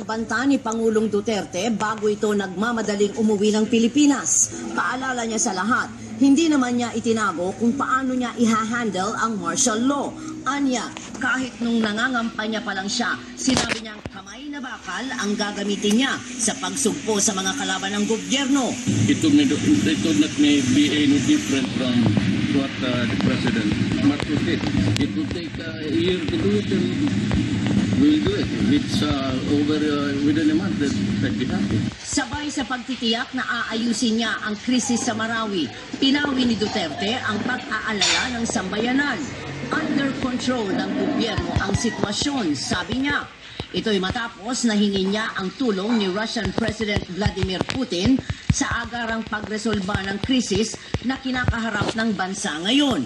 banta ni Pangulong Duterte bago ito nagmamadaling umuwi ng Pilipinas. Paalala niya sa lahat, hindi naman niya itinago kung paano niya ihahandle ang martial law. Anya, kahit nung nangangampanya pa lang siya, sinabi niyang kamay na bakal ang gagamitin niya sa pagsugpo sa mga kalaban ng gobyerno. It would not may be any different from what the President Marcos did. It would take a year to do it, and we'll do it. It's over within a month that be happy. Sabay sa pagtitiyak na aayusin niya ang krisis sa Marawi, pinawi ni Duterte ang pag-aalala ng sambayanan. Under control ng gobyerno ang sitwasyon, sabi niya. Ito'y matapos na hingin niya ang tulong ni Russian President Vladimir Putin sa agarang pagresolba ng krisis na kinakaharap ng bansa ngayon.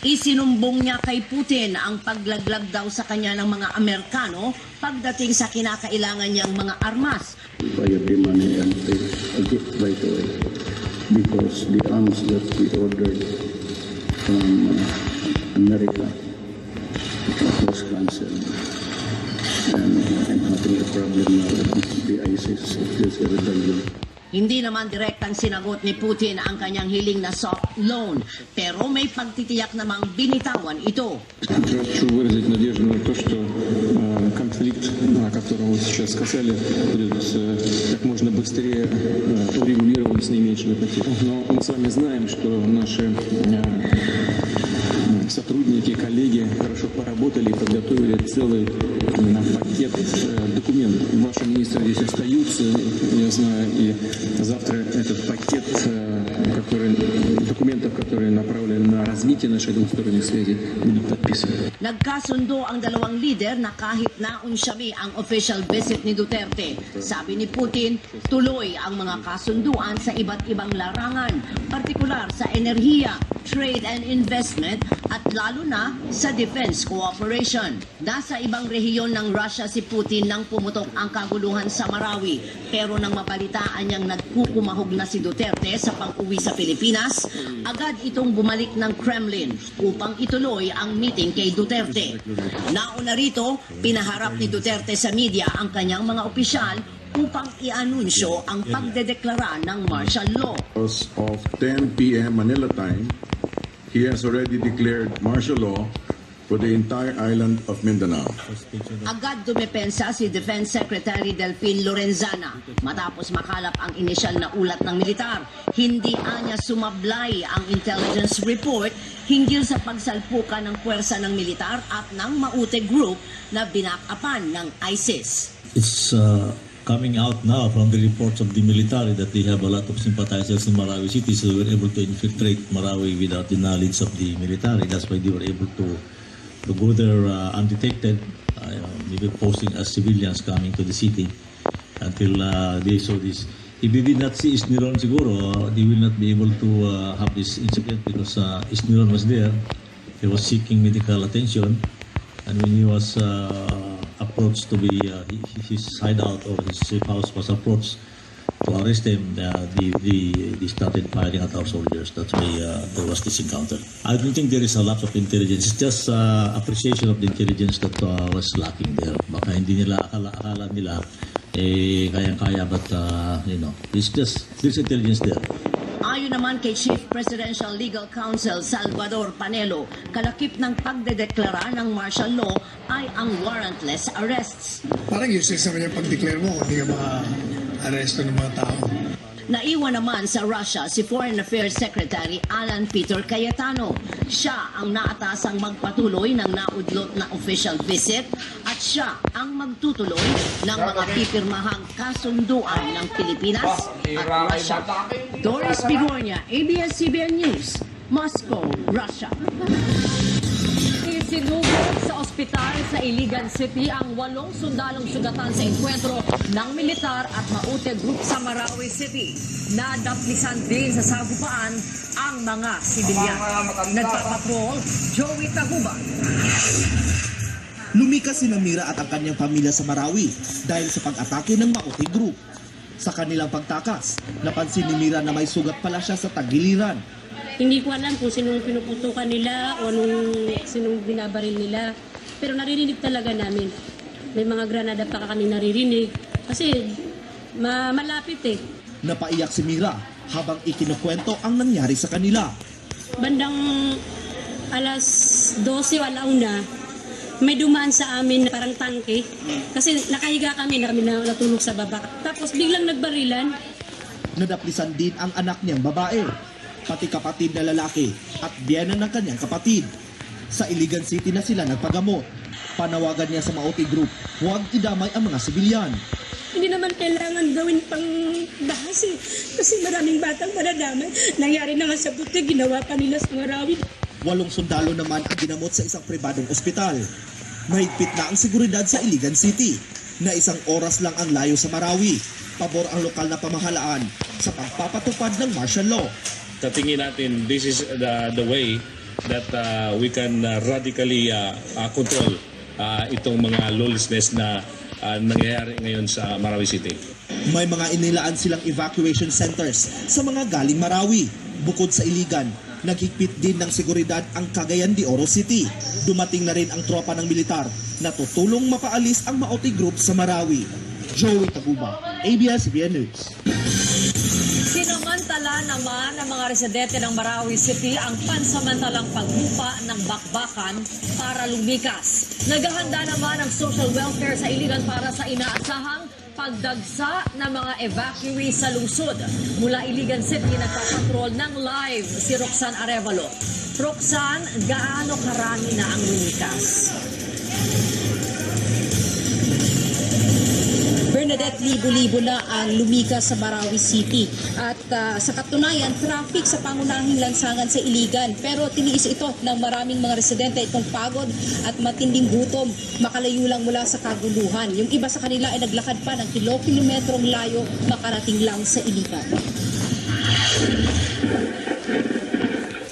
Isinumbong niya kay Putin ang paglaglag daw sa kanya ng mga Amerikano pagdating sa kinakailangan niyang mga armas. Buy the money and take a gift right away because the arms that we ordered from America was cancelled. And I'm having a problem now with the ISIS. It is a rebellion. Hindi naman direktang sinagot ni Putin ang kanyang hiling na soft loan, pero may pagtitiyak namang binitawan ito. Хочу выразить надежду на то, что конфликт, о котором вы сейчас сказали, будет как можно быстрее урегулирован с наименьшими потерями. Но мы с вами знаем, что наши сотрудники, коллеги хорошо поработали и подготовили целый пакет документов. Ваши министры здесь остаются, я знаю, и завтра этот пакет документов, которые направлены на развитие нашей двусторонних связей, будут подписаны. Nagkasundo ang dalawang lider na kahit naunsyami ang official visit ni Duterte. Sabi ni Putin, tuloy ang mga kasunduan sa iba't ibang larangan, partikular sa enerhiya, trade and investment at lalo na sa defense cooperation. Nasa ibang rehiyon ng Russia si Putin nang pumutok ang kaguluhan sa Marawi, pero nang mabalitaan niyang nagkukumahog na si Duterte sa pang-uwi sa Pilipinas, agad itong bumalik ng Kremlin upang ituloy ang meeting kay Duterte. Nauna rito, pinaharap ni Duterte sa media ang kanyang mga opisyal upang i-anunsyo ang pagdedeklara ng martial law. As of 10 p.m. Manila time, he has already declared martial law for the entire island of Mindanao. Agad dumepensa si Defense Secretary Delfin Lorenzana matapos makalap ang inisyal na ulat ng militar. Hindi anya sumablay ang intelligence report hinggil sa pagsalpukan ng puwersa ng militar at ng Maute Group na binakapan ng ISIS. It's coming out now from the reports of the military that they have a lot of sympathizers in Marawi City, so they were able to infiltrate Marawi without the knowledge of the military. That's why they were able to go there undetected, maybe posing as civilians coming to the city until they saw this. If they did not see Isniron siguro, they will not be able to have this incident because Isniron was there. He was seeking medical attention, and when he was approached to be his hideout or his safe house was approached to arrest him, they started firing at our soldiers. That's why there was this encounter. I don't think there is a lot of intelligence. It's just appreciation of the intelligence that was lacking there. Baka hindi nila akala nila kayang-kaya, but there's intelligence there. Ayon naman kay Chief Presidential Legal Counsel Salvador Panelo, kalakip ng pagdedeklara ng martial law ay ang warrantless arrests. Parang useless naman yung pag-declare mo kung hindi ka ma-arresto ng mga tao. Naiwan naman sa Russia si Foreign Affairs Secretary Alan Peter Cayetano. Siya ang naatasang magpatuloy ng naudlot na official visit at siya ang magtutuloy ng mga pipirmahang kasunduan ng Pilipinas at Russia. Doris Bigornia, ABS-CBN News, Moscow, Russia. Sinugod sa ospital sa Iligan City ang 8 sundalong sugatan sa enkwentro ng militar at Maute Group sa Marawi City. Nadaplisan din sa sagupaan ang mga sibilyan. Nagpapatrol, Joey Taguba. Lumikas si Mira at ang kanyang pamilya sa Marawi dahil sa pag-atake ng Maute Group. Sa kanilang pagtakas, napansin ni Mira na may sugat pala siya sa tagiliran. Hindi ko alam kung sinong pinuputukan nila o sinong binabaril nila. Pero naririnig talaga namin. May mga granada pa kami naririnig. Kasi malapit eh. Napaiyak si Mira habang ikinukwento ang nangyari sa kanila. Bandang alas 12 o alauna, may dumaan sa amin na parang tangke. Kasi nakahiga kami na natulog sa baba. Tapos biglang nagbarilan. Nadaplisan din ang anak niyang babae, pati kapatid na lalaki at biyena ng kanyang kapatid. Sa Iligan City na sila nagpagamot. Panawagan niya sa Maoti Group, huwag idamay ang mga sibilyan. Hindi naman kailangan gawin pang bahas eh. Kasi maraming batang madadamay. Nangyari na nga sa buti, ginawa pa nila sa Marawi. 8 sundalo naman ang ginamot sa isang pribadong ospital. Mahigpit na ang seguridad sa Iligan City, na 1 oras lang ang layo sa Marawi. Pabor ang lokal na pamahalaan sa pagpapatupad ng martial law. Sa tingin natin, this is the way that we can radically control itong mga lawlessness na nangyayari ngayon sa Marawi City. May mga inilaan silang evacuation centers sa mga galing Marawi. Bukod sa Iligan, naghigpit din ng seguridad ang Cagayan de Oro City. Dumating na rin ang tropa ng militar na tutulong mapaalis ang Maoti Group sa Marawi. Joey Taguba, ABS-CBN News. Sinamantala naman ng mga residente ng Marawi City ang pansamantalang paglupa ng bakbakan para lumikas. Naghahanda naman ang social welfare sa Iligan para sa inaasahang pagdagsa ng mga evacuee sa lungsod. Mula Iligan City, nagpapatrol ng live si Roxanne Arevalo. Roxanne, gaano karami na ang lumikas? Bernadette, libo-libo na ang lumikas sa Marawi City. At sa katunayan, traffic sa pangunahing lansangan sa Iligan. Pero tiniis ito ng maraming mga residente itong pagod at matinding gutom. Makalayo lang mula sa kaguluhan. Yung iba sa kanila ay naglakad pa ng kilometrong layo makarating lang sa Iligan.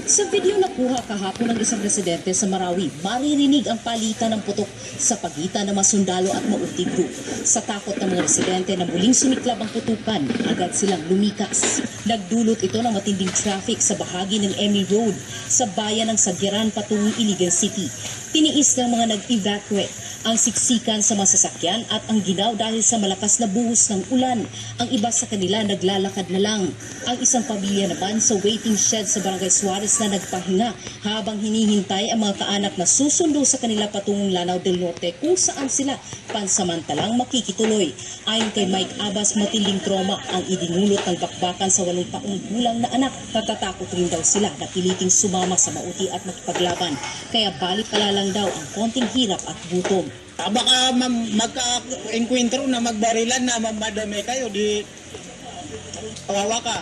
Sa video na kuha kahapon ng isang residente sa Marawi, maririnig ang palitan ng putok sa pagitan ng mga sundalo at Maoti Group. Sa takot ng mga residente na muling sumiklab ang putukan, agad silang lumikas. Nagdulot ito ng matinding traffic sa bahagi ng Emmy Road sa bayan ng Sagiran patungong Iligan City. Tiniis ng mga nag-evacuate ang siksikan sa mga sasakyan at ang ginaw dahil sa malakas na buhos ng ulan. Ang iba sa kanila naglalakad na lang. Ang isang pamilya naman sa waiting shed sa Barangay Suarez na nagpahinga habang hinihintay ang mga kaanak na susundo sa kanila patungong Lanao del Norte kung saan sila pansamantalang makikituloy. Ayon kay Mike Abbas, matinding trauma ang idinulot ng bakbakan sa 8 taong gulang na anak. Natatakot rin daw sila na piliting sumama sa Maoti at makipaglaban. Kaya balik-ala lang daw ang konting hirap at gutom. Baka magka-enkwentro na magbarilan na mamadami kayo, di kawawa ka.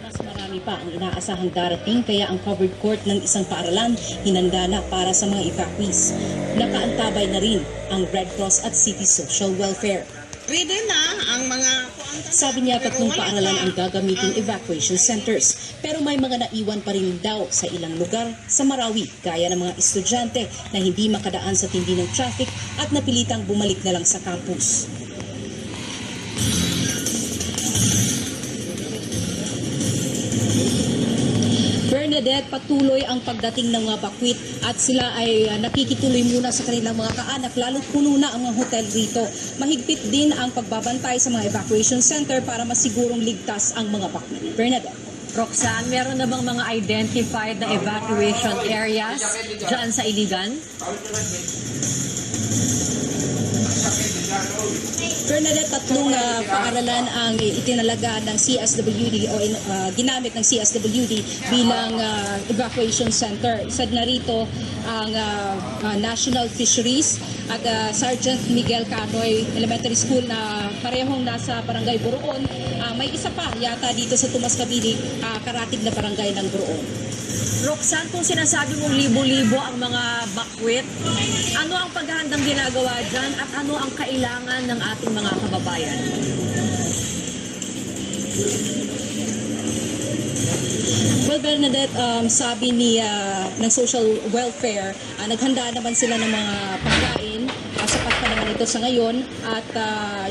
Mas marami pa ang inaasahang darating kaya ang covered court ng isang paaralan hinanda na para sa mga evacuees. Nakaantabay na rin ang Red Cross at City Social Welfare. Ready na ang mga... Sabi niya 3 paaralan ang gagamiting evacuation centers. Pero may mga naiwan pa rin daw sa ilang lugar sa Marawi, gaya ng mga estudyante na hindi makadaan sa tindi ng traffic at napilitang bumalik na lang sa campus. Bernadette, patuloy ang pagdating ng mga bakwit at sila ay nakikituloy muna sa kanilang mga kaanak, lalo't puno na ang mga hotel rito. Mahigpit din ang pagbabantay sa mga evacuation center para masigurong ligtas ang mga bakwit. Bernadette. Roxanne, meron na bang mga identified na evacuation areas dyan sa Iligan? Bernadette, 3 paaralan ang itinalaga ng CSWD o ginamit ng CSWD bilang evacuation center. Isa na rito ang National Fisheries at Sergeant Miguel Canoy Elementary School na parehong nasa Barangay Buroon. May isa pa yata dito sa Tomas Cavite, karatig na barangay ng Buroon. Roxanne, kung sinasabi mong libo-libo ang mga bakwit, ano ang paghahandang ginagawa dyan at ano ang kailangan ng ating mga kababayan? Well, Bernadette, sabi ni ng social welfare, naghanda naman sila ng mga pagkain. Sapat pa naman ito sa ngayon. At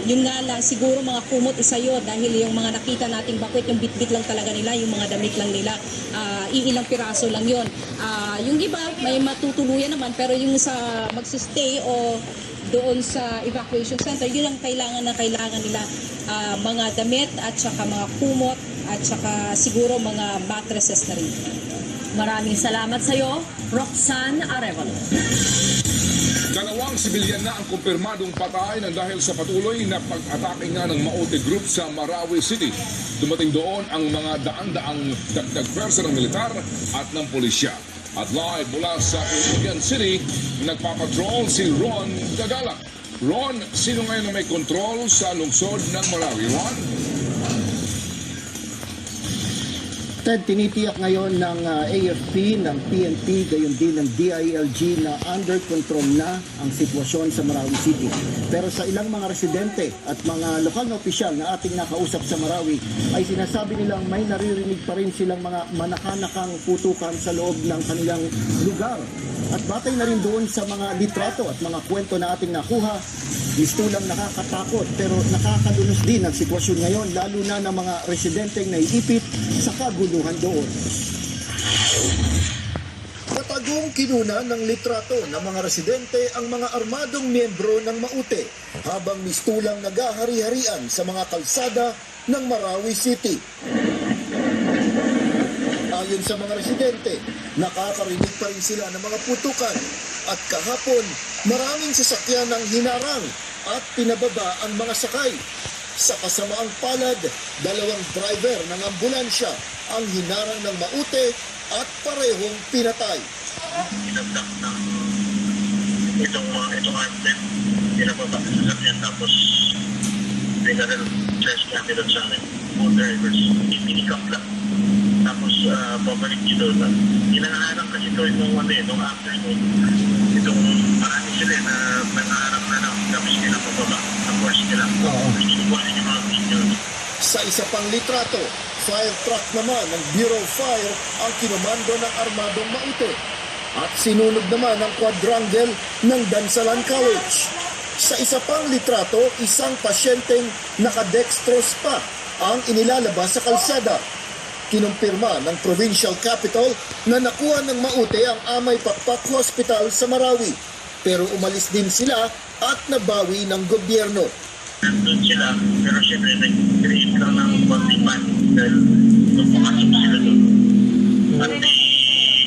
yun nga lang, siguro mga kumot isa yun dahil yung mga nakita nating bakwit, yung bitbit lang talaga nila, yung mga damit lang nila, iilang piraso lang yun. Yung iba, may matutuluyan naman, pero yung sa magsistay o doon sa evacuation center, yun ang kailangan nila, mga damit at saka mga kumot at saka siguro mga mattresses na rin. Maraming salamat sa iyo, Roxanne Arevalo. Dalawang sibilyan na ang kumpirmadong patay na dahil sa patuloy na pag-atake nga ng Maute Group sa Marawi City. Dumating doon ang mga daan-daang dagdag pwersa ng militar at ng pulisya. At live mula sa Iligan City, nagpapatrol si Ron Gagala. Ron, sino ngayon na may kontrol sa lungsod ng Marawi? Ron? Ted, tinitiyak ngayon ng AFP, ng PNP, gayon din ng DILG na under control na ang sitwasyon sa Marawi City. Pero sa ilang mga residente at mga lokal na opisyal na ating nakausap sa Marawi ay sinasabi nilang may naririnig pa rin silang mga manakanakang putukan sa loob ng kanilang lugar. At batay na rin doon sa mga litrato at mga kwento na ating nakuha, mistulang nakakatakot pero nakakalunos din ang sitwasyon ngayon, lalo na ng mga residenteng naiipit sa kaguluhan doon. Katagong kinuna ng litrato ng mga residente ang mga armadong miyembro ng Maute habang mistulang nagahari-harian sa mga kalsada ng Marawi City. Ayon sa mga residente, nakakarinig pa rin sila ng mga putukan at kahapon maraming sasakyan ang hinarang at pinababa ang mga sakay. Sa kasamaang palad, dalawang driver ng ambulansya ang hinarang ng Maute at parehong pinatay. Pinagdak ng itong armband, pinababa sa sasakyan tapos pinaril stress camera sa amin. All drivers, pinikap lang. Tapos babalik nyo doon. Inangaharap kasi ito nung afternoon. Itong marami sila na nangaharap na lang tapos nila pababa. Tapos nila. Kinukuha rin yung mga video. Sa isa pang litrato, fire truck naman ng Bureau of Fire ang kinumando ng armadong Maute. At sinunod naman ang quadrangle ng Dansalan College. Sa isa pang litrato, isang pasyenteng nakadextrose pa ang inilalabas sa kalsada. Kinumpirma ng provincial capital na nakuha ng Maute ang Amay Pakpak Hospital sa Marawi. Pero umalis din sila at nabawi ng gobyerno. Nandun sila, pero siyempre nag-create lang ng konting panic dahil nung pumasok sila doon. At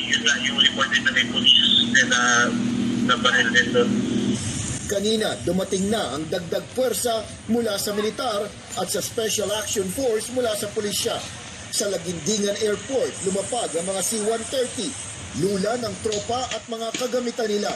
yun nga, yung reported na may police na nabaril din doon. Kanina, dumating na ang dagdag puwersa mula sa militar at sa Special Action Force mula sa pulisya. Sa Lagindingan Airport, lumapag ang mga C-130, lula ng tropa at mga kagamitan nila.